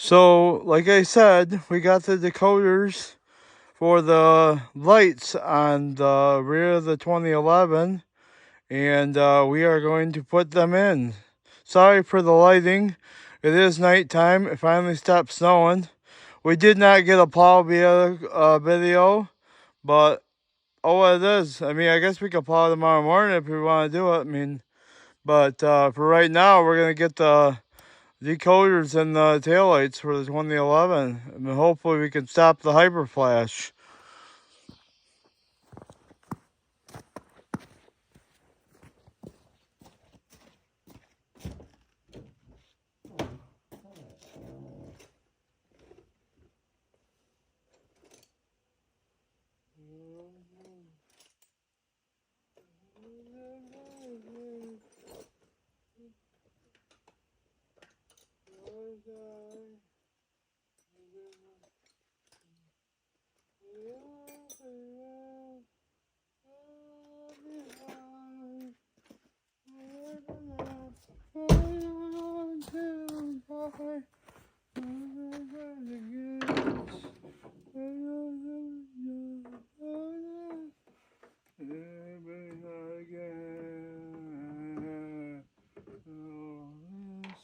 So, like I said, we got the decoders for the lights on the rear of the 2011, and we are going to put them in. Sorry for the lighting. It is nighttime. It finally stopped snowing. We did not get a plow video, but oh, it is. I mean, I guess we could plow tomorrow morning if we want to do it. I mean, but for right now, we're gonna get the decoders and the taillights for the 2011. And hopefully we can stop the hyper flash.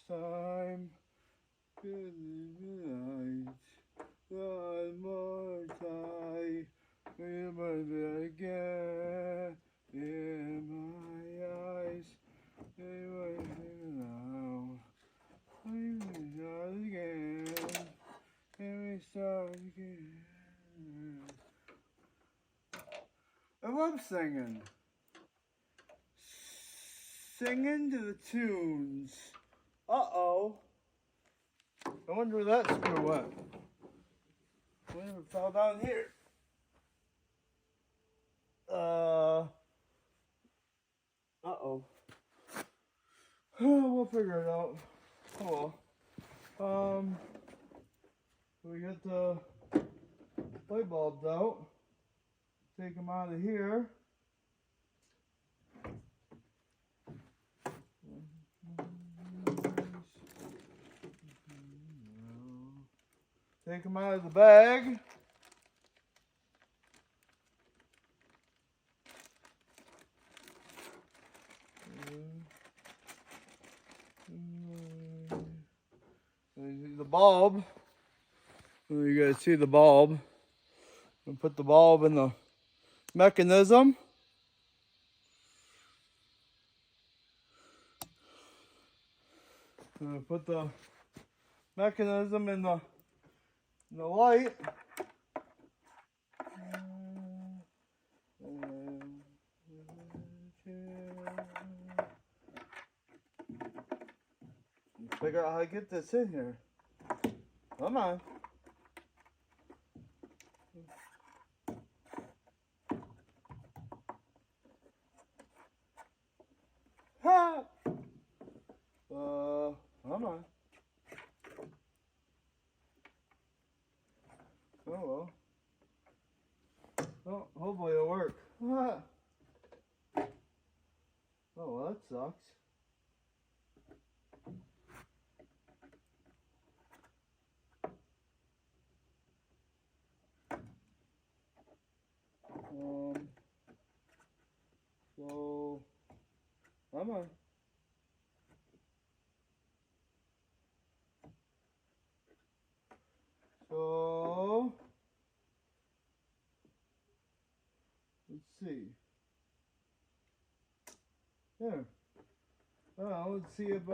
Time, good night, one more time, remember again in my eyes, they were now, we start again, and we start again. I love singing. Singing to the tunes. Uh-oh. I wonder where that screw went. I wonder if it fell down here. Uh-oh. We'll figure it out. Oh well. We got the light bulbs out. Take them out of here. Take them out of the bag. The bulb. You guys see the bulb. We put the bulb in the mechanism. Put the mechanism in the light. Figure out how to get this in here. Come on. Ha! Come on. Oh well. Oh, hopefully it'll work. Oh well, that sucks. So, come on. So, let's see. There. Well, let's see if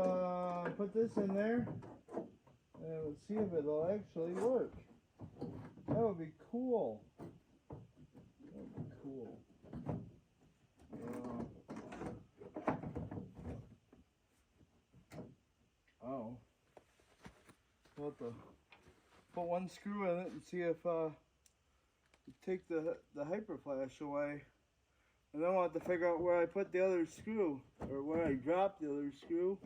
put this in there, and let's see if it'll actually work. That would be cool. That would be cool. Oh. We'll have to put one screw in it and see if take the hyper flash away. And then I'll have to figure out where I put the other screw, or where I dropped the other screw.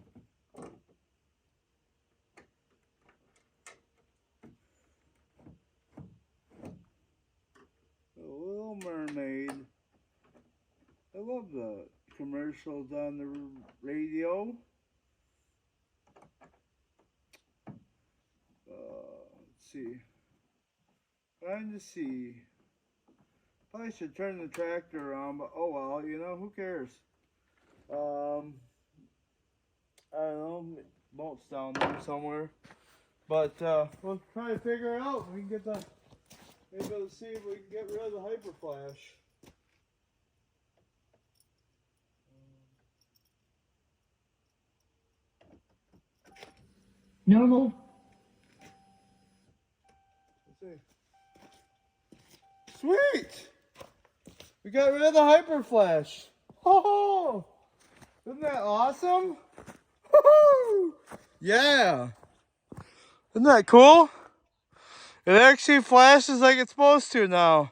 The Little Mermaid. I love the commercials on the radio. see. Trying to see. Probably should turn the tractor around, but oh well, you know, who cares? I don't know, bolt's down there somewhere. But we'll try to figure it out. We can get the, maybe let's see if we can get rid of the hyper flash. Normal. Let's see. Sweet! We got rid of the hyper flash. Oh, isn't that awesome? Woohoo! Yeah. Isn't that cool? It actually flashes like it's supposed to now.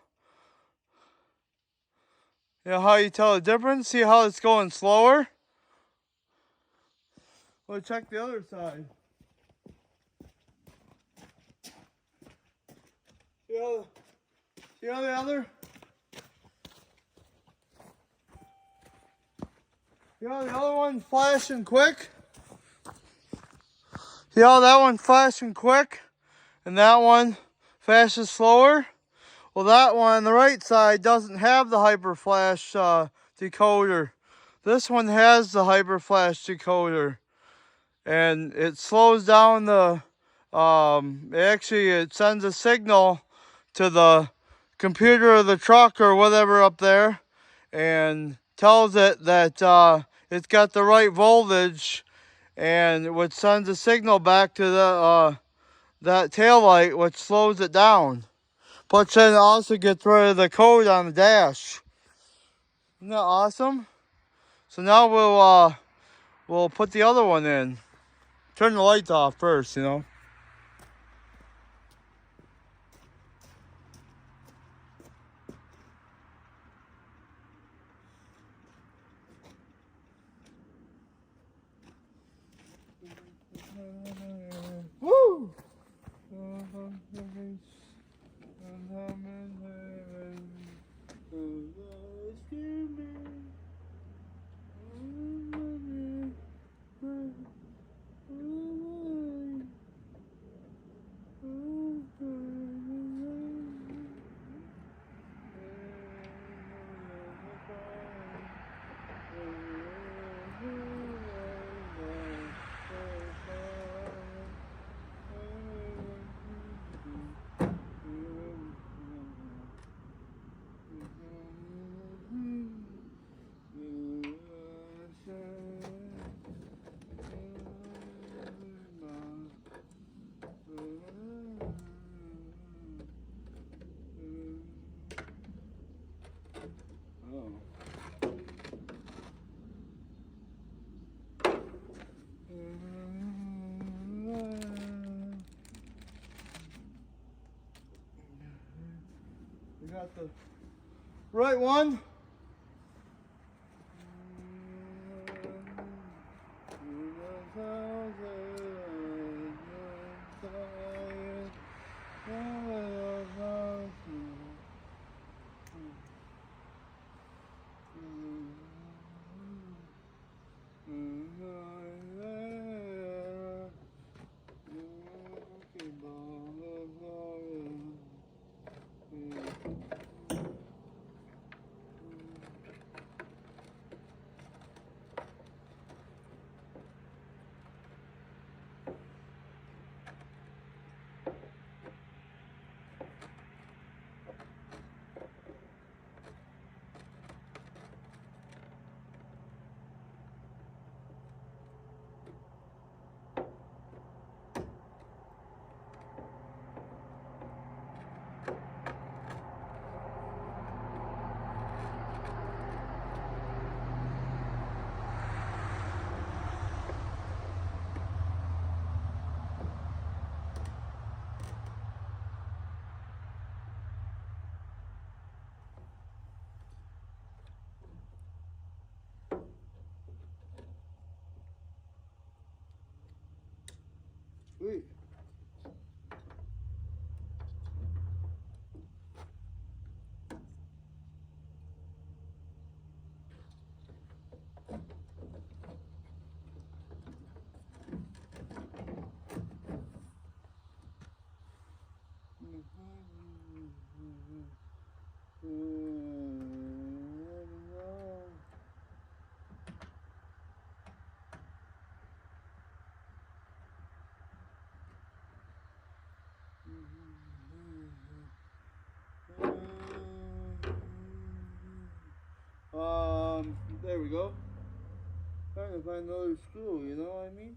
You know how you tell the difference? See how it's going slower? Well, check the other side. See how the other? You know the other one's flashing quick? See how that one's flashing quick? And that one flashes slower? Well, that one on the right side doesn't have the hyper flash decoder. This one has the hyper flash decoder. And it slows down the, it sends a signal to the computer of the truck or whatever up there and tells it that it's got the right voltage, and which sends a signal back to the that tail light, which slows it down. But then it also gets rid of the code on the dash. Isn't that awesome? So now we'll put the other one in. Turn the lights off first, you know. Woo! We got the right one. Sweet. to find another screw, you know what I mean?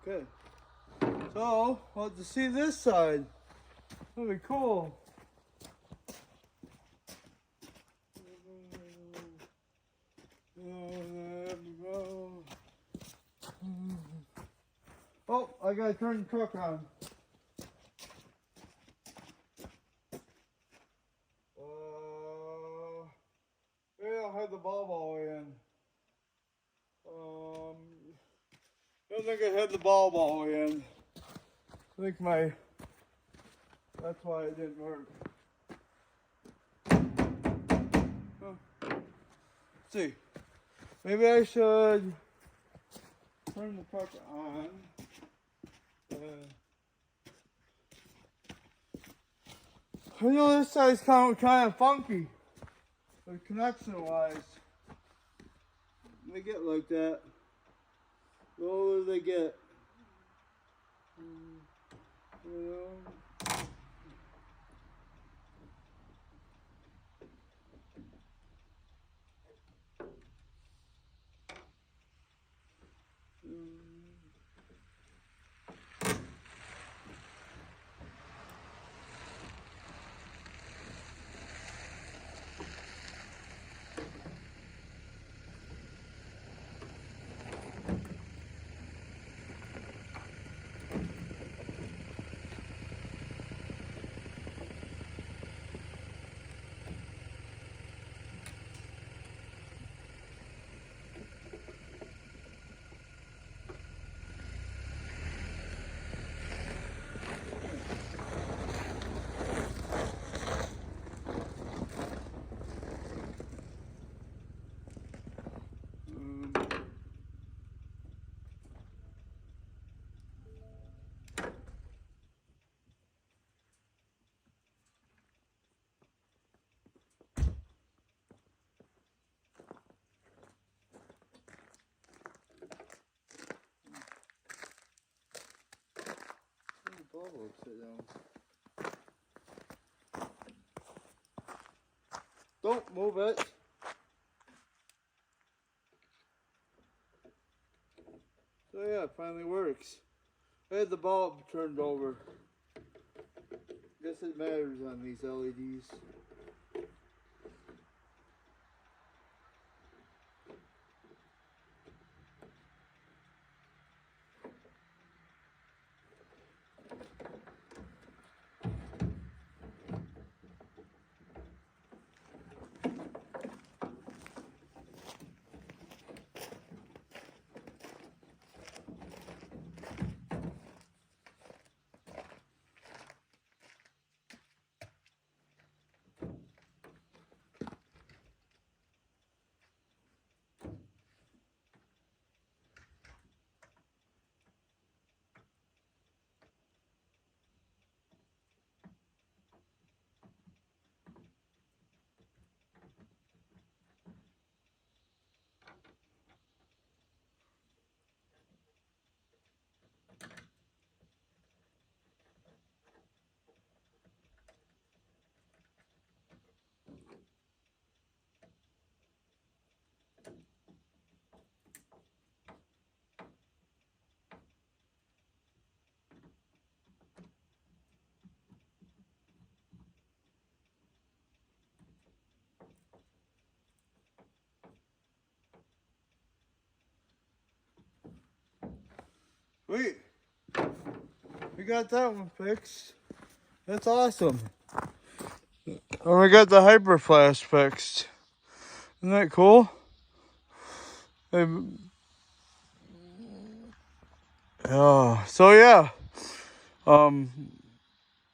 Okay. So, well, to see this side, that'd be cool. Oh, I gotta turn the truck on. Maybe I'll have the bulb all the way in. Don't think I had the bulb all the way in. I think that's why it didn't work. Let's see. Maybe I should turn the truck on. I know this side's kind of funky, but connection-wise, they get like that. The older they get, you know. Sit down. Don't move it. So yeah, it finally works. I had the bulb turned over. Guess it matters on these LEDs. Wait, we got that one fixed. That's awesome. And we got the hyper flash fixed. Isn't that cool? Oh, so yeah,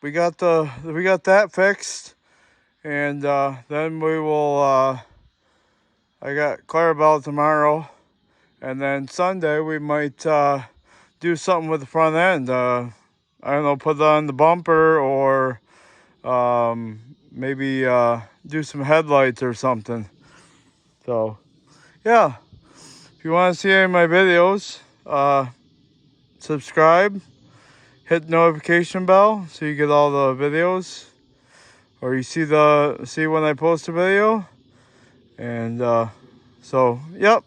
we got that fixed, And then we will, I got Clarabelle tomorrow. And then Sunday we might do something with the front end. I don't know, put it on the bumper or maybe do some headlights or something. So, yeah. If you want to see any of my videos, subscribe, hit the notification bell so you get all the videos, or you see when I post a video. And so, yep.